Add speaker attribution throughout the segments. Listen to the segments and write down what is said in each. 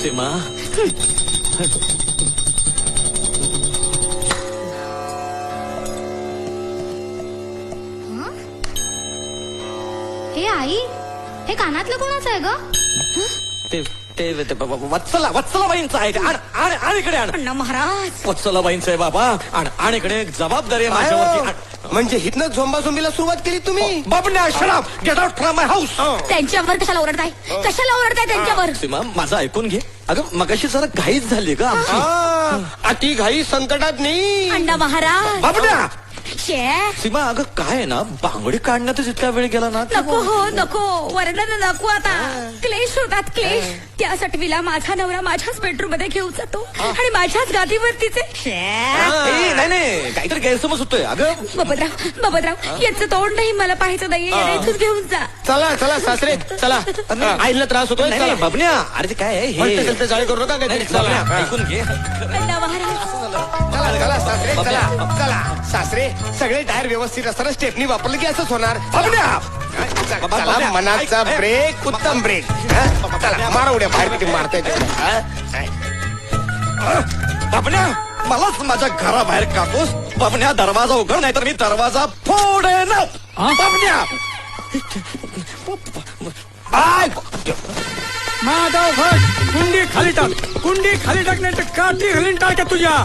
Speaker 1: सीमा
Speaker 2: हे आई, हे कानातलं कोणाचं आहे ग?
Speaker 1: ते ते ते वत्सलाबाईंचं आहे ते. आण इकडे आण.
Speaker 2: अण्णा महाराज,
Speaker 1: वत्सलाबाईंचं आहे बाबा. आण इकडे. जबाबदारी आहे माझ्यावरती.
Speaker 3: म्हणजे हितनं झोंबाझोंबीला सुरुवात केली तुम्ही?
Speaker 1: बाबण्या शराब get out from my house.
Speaker 2: त्यांच्यावर कशाला ओरडताय? कशाला ओरडताय त्यांच्यावर?
Speaker 1: सीमा माझं ऐकून घे. अगं मगाशी जरा घाईच झाली का आमची.
Speaker 3: अति घाई संकटात नाही.
Speaker 2: अण्णा महाराज,
Speaker 1: बाबण्या
Speaker 2: शे
Speaker 1: सीमा अगं काय आहे ना, बांगडी काढण्यातच इतका वेळ गेला ना.
Speaker 2: नको हो नको, वर्णन नको आता. क्लेश होतात क्लेश. त्या सटवीला माझा नवरा माझ्याच बेडरूम मध्ये घेऊन जातो आणि माझ्याच गादीवरतीचे.
Speaker 1: नाही काहीतरी गैरसमज होतोय. अगं
Speaker 2: बबनराव याचं तोंड नाही मला पाहायचं नाहीये. इथून घेऊन जा.
Speaker 3: चला चला सासरे चला. आईला त्रास होतोय.
Speaker 1: नाही बाबण्या, अरे ते काय आहे
Speaker 3: हलते
Speaker 1: हे.
Speaker 3: चलते जाळे करू नका.
Speaker 1: नाही, बाबण्या, ऐकून घे.
Speaker 2: अण्णा महाराज,
Speaker 3: चला चला सासरे चला चला. सासरे सगळे टायर व्यवस्थित असताना स्टेपनी वापरलं की असंच होणार. चला मनाचा ब्रेक, उत्तम ब्रेक. चला मारा उड्या बाहेर किती मारताय ते.
Speaker 1: बाबण्या मलाच माझ्या घराबाहेर काढतोस. बाबण्या दरवाजा उघड, नाही तर मी दरवाजा फोडेन. बाबण्या
Speaker 4: माधव भट, कुंडी खाली टाक. कुंडी खाली टाक, नाही तर काठी घालीन टाक तुझ्या.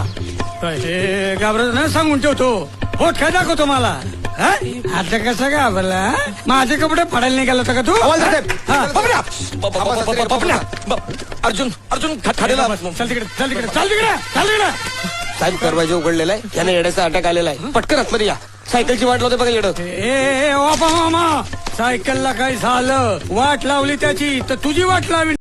Speaker 4: हे घाबरत नाही सांगून ठेवतो. होत काय दाखवतो मला. आता कसं घाबरला? माझे कपडे फाडायला निघाला होता का तू?
Speaker 1: बाबण्या अर्जुन खाडेला.
Speaker 4: चल तिकडे चल तिकडे चल तिकडे चल तिकडे.
Speaker 3: साहेब दरवाजा उघडलेला आहे. याने येड्याचा अटॅक आलेला आहे. पटकन आतमध्ये या. सायकलची वाट लावते बघा येड.
Speaker 4: ए बाबा मामा, सायकलला काय झालं? वाट लावली त्याची तर तुझी वाट लावी.